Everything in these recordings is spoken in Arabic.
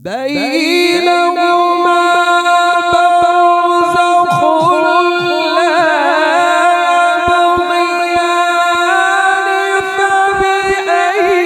بينهما برزخ لا يبغيان فبأي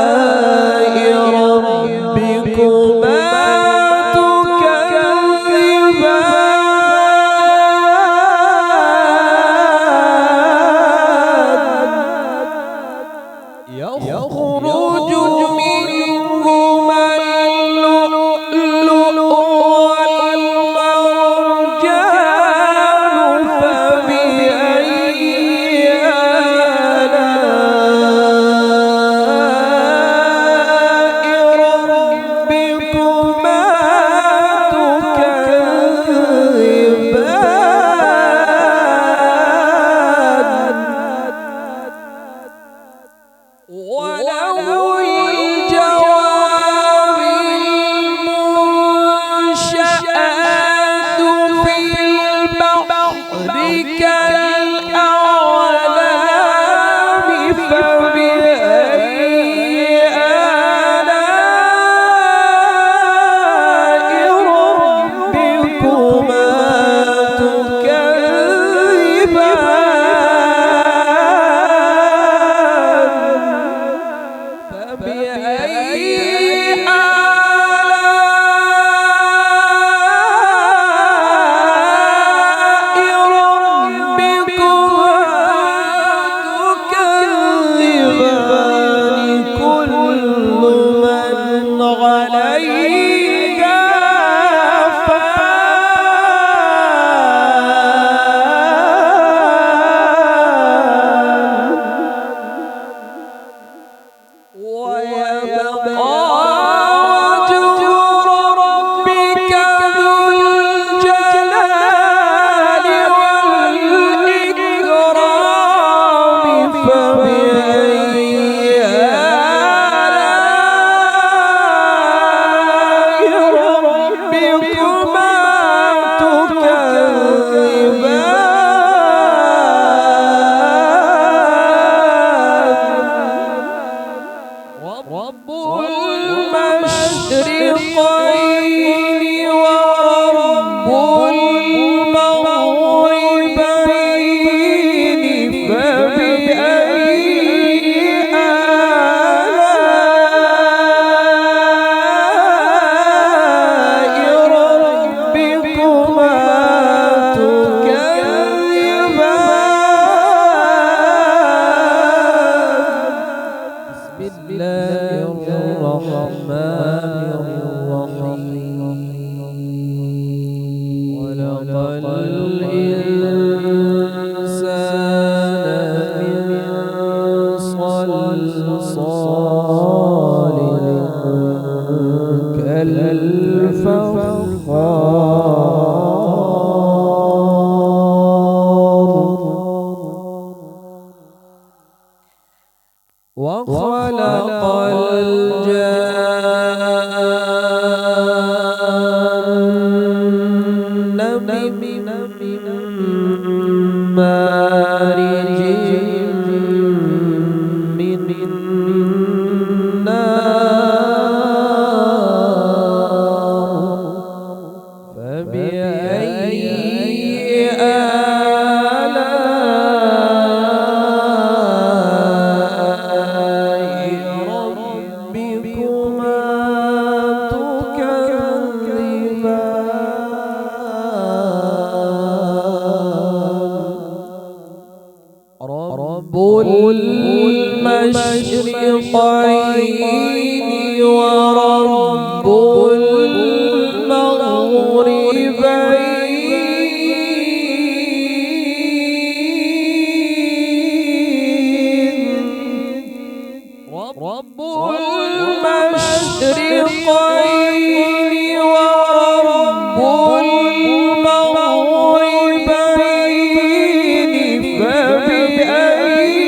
آلاء ربكما يخرج منهما اللؤلؤ والمرجان فبأي آلاء ربكما تكذبان وله الجوار المنشآت في البحر كالأعلام فبأي آلاء ربكما تكذبان فبأي آلاء ربكما تكذبان كل من عليها ويبقى وجه ربك ذو الجلال والإكرام فبأي آلاء ربكما تكذبان رب المشرقين ورب المغربين فبأي آلاء ربكما تكذبان بسم الله الرحمن الرحيم ولقد الإنسان من صلصال كالفخار وخلق الجان من مارج من نار فبأي آلاء ربكما تكذبان رب المشرقين ورب المغربين رب المشرقين ورب المغربين فبأي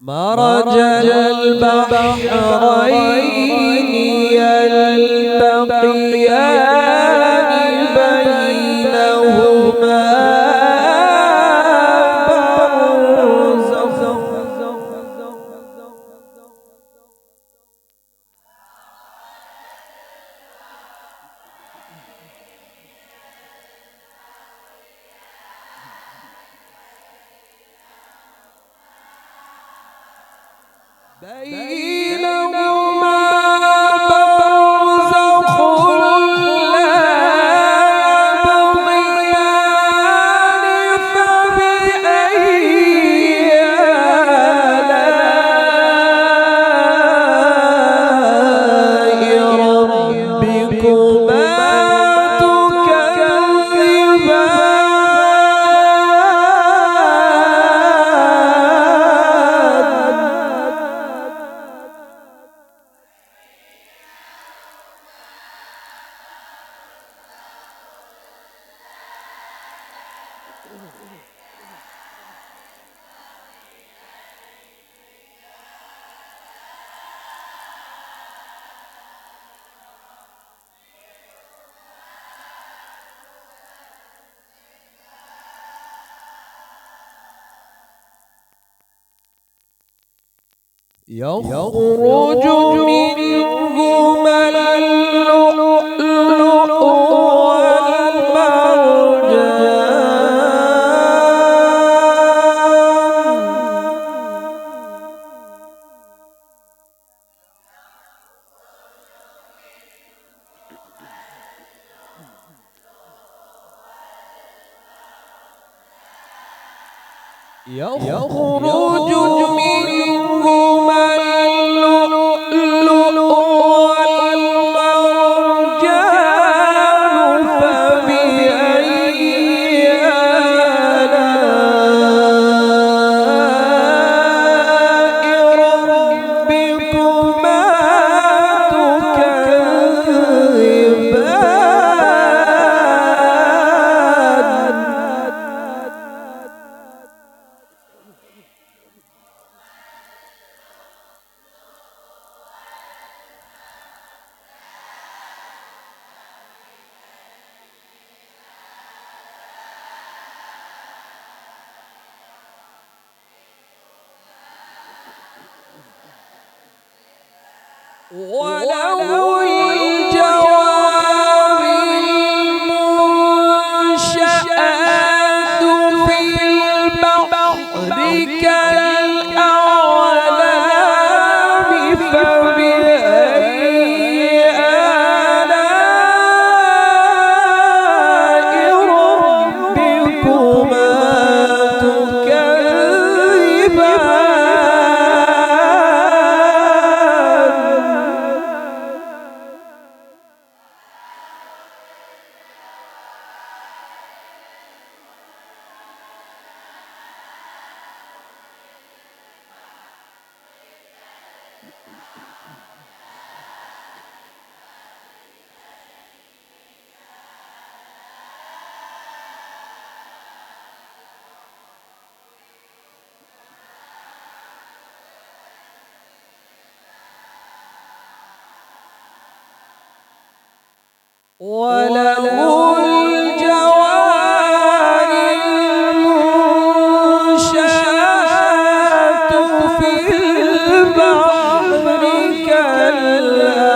مرج البحرين يلتقيان بينهما برزخ بينهما برزخ لا يبغيان فبأي آلاء ربكما يخرج منهما اللؤلؤ والمرجان يخرج منهما اللؤلؤ والمرجان فبأي آلاء ربكما وله الجوار المنشآت في البحر كالأعلام فبأي آلاء ربكما تكذبان وله الجوار المنشآت في البحر كالأعلام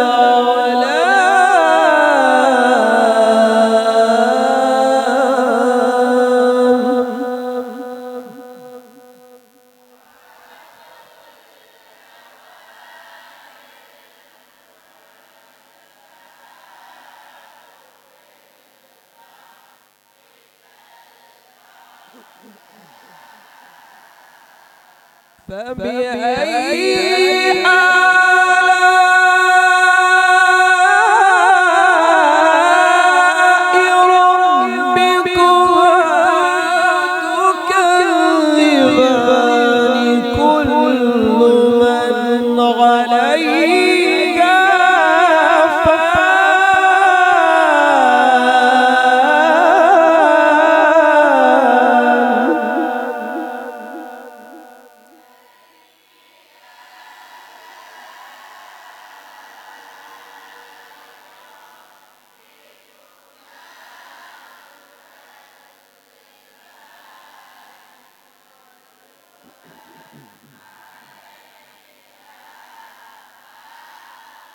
فبأي آلاء ربكما تكذبان كل من عليها فان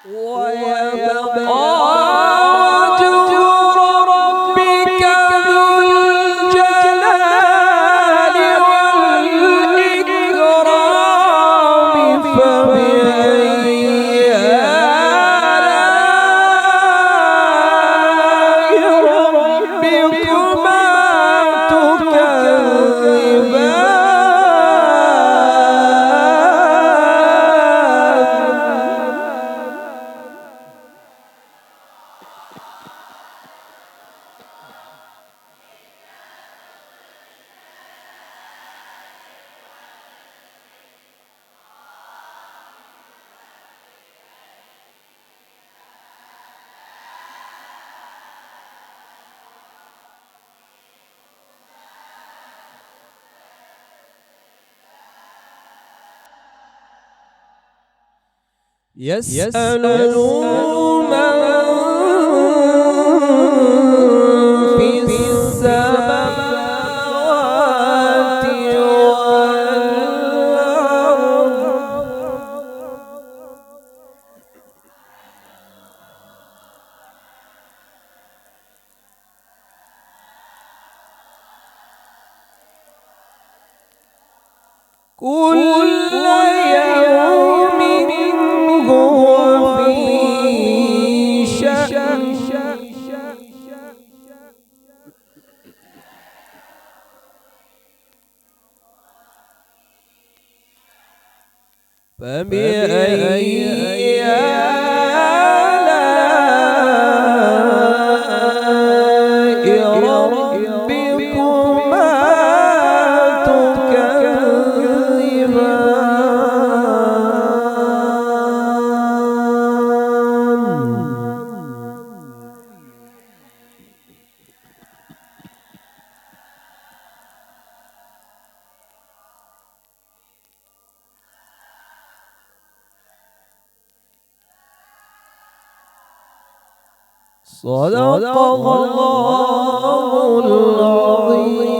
ويبقى وجه ربك ذو الجلال والإكرام فبأي آلاء ربكما تكذبان يسأله من في السماوات والأرض كل يوم هو في شأن فبأي آلاء ربكما صدق الله العظيم.